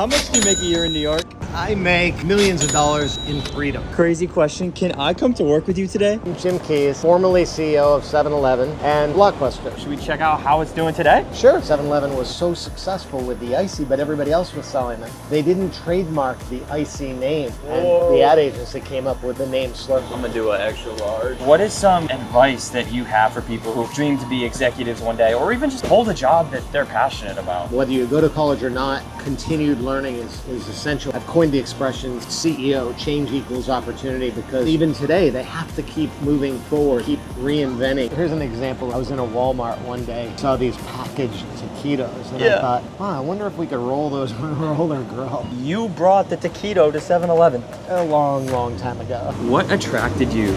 How much do you make a year in New York? I make millions of dollars in freedom. Crazy question. Can I come to work with you today? I'm Jim Keys, formerly CEO of 7-Eleven and Blockbuster. Should we check out how it's doing today? Sure. 7-Eleven was so successful with the Icy, but everybody else was selling them. They didn't trademark the Icy name, and the ad agency came up with the name Slurpee. I'm gonna do an extra large. What is some advice that you have for people who dream to be executives one day, or even just hold a job that they're passionate about? Whether you go to college or not, continued learning is essential. I've coined the expression CEO, change equals opportunity, because even today they have to keep moving forward, keep reinventing. Here's an example. I was in a Walmart one day, saw these packaged taquitos, and I thought, wow, I wonder if we could roll those on a roller grill. You brought the taquito to 7-Eleven. A long, long time ago. What attracted you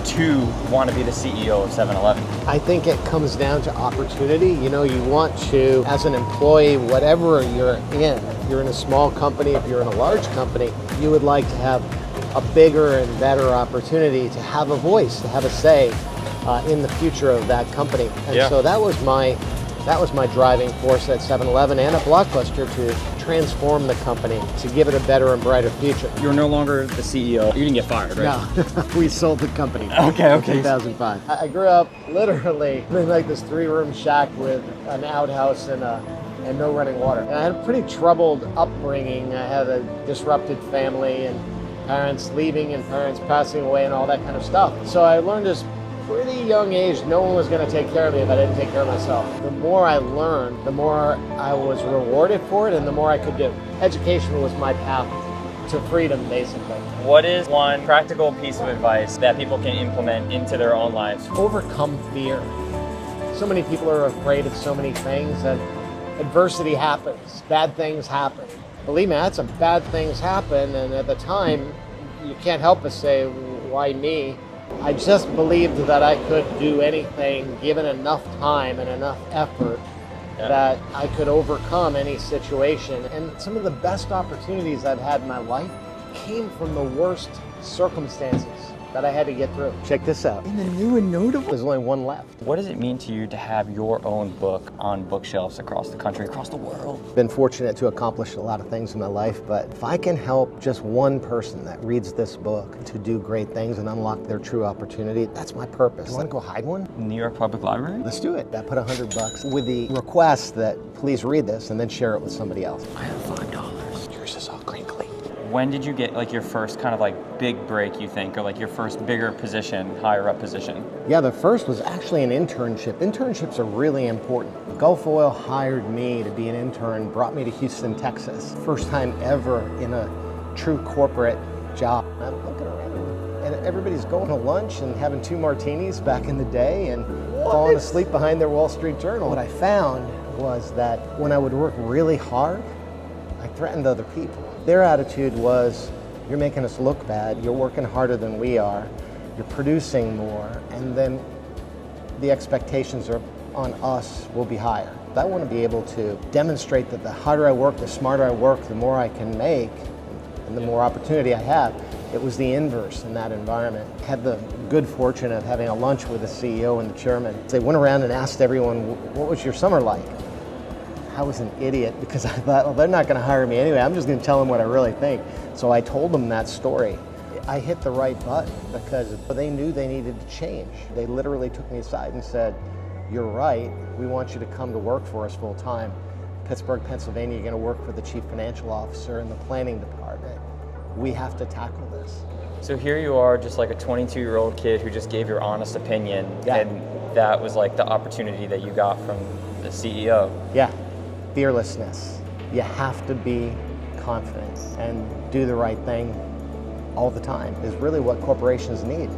to want to be the CEO of 7-Eleven? I think it comes down to opportunity. You know, you want to, as an employee, whatever you're in, if you're in a small company, if you're in a large company, you would like to have a bigger and better opportunity to have a voice, to have a say in the future of that company. And so that was my driving force at 7-Eleven and at Blockbuster, to transform the company, to give it a better and brighter future. You're no longer the CEO. You didn't get fired, right? No, we sold the company Okay. in 2005. I grew up literally in like this 3-room shack with an outhouse and no running water. And I had a pretty troubled upbringing. I had a disrupted family and parents leaving and parents passing away and all that kind of stuff. So I learned this pretty young age, no one was going to take care of me if I didn't take care of myself. The more I learned, the more I was rewarded for it, and the more I could do. Education was my path to freedom, basically. What is one practical piece of advice that people can implement into their own lives? Overcome fear. So many people are afraid of so many things, and adversity happens. Bad things happen. Believe me, I had some bad things happen, and at the time, you can't help but say, why me? I just believed that I could do anything given enough time and enough effort, that I could overcome any situation. And some of the best opportunities I've had in my life came from the worst circumstances that I had to get through. Check this out. In the new and notable. There's only one left. What does it mean to you to have your own book on bookshelves across the country, across the world? Been fortunate to accomplish a lot of things in my life, but if I can help just one person that reads this book to do great things and unlock their true opportunity, that's my purpose. You want to go hide one? New York Public Library? Let's do it. I put $100 with the request that please read this and then share it with somebody else. I have $5. Yours is all crinkly. When did you get like your first kind of like big break, you think, or like your first bigger position, higher up position? Yeah, the first was actually an internship. Internships are really important. Gulf Oil hired me to be an intern, brought me to Houston, Texas. First time ever in a true corporate job. I'm looking around and everybody's going to lunch and having 2 martinis back in the day and falling asleep behind their Wall Street Journal. What I found was that when I would work really hard, I threatened other people. Their attitude was, you're making us look bad, you're working harder than we are, you're producing more, and then the expectations are on us will be higher. I want to be able to demonstrate that the harder I work, the smarter I work, the more I can make, and the more opportunity I have. It was the inverse in that environment. I had the good fortune of having a lunch with the CEO and the chairman. They went around and asked everyone, what was your summer like? I was an idiot because I thought, well, they're not going to hire me anyway. I'm just going to tell them what I really think. So I told them that story. I hit the right button because they knew they needed to change. They literally took me aside and said, you're right. We want you to come to work for us full time. Pittsburgh, Pennsylvania, you're going to work for the chief financial officer in the planning department. We have to tackle this. So here you are, just like a 22-year-old kid who just gave your honest opinion, and that was like the opportunity that you got from the CEO. Yeah. Fearlessness. You have to be confident and do the right thing all the time is really what corporations need.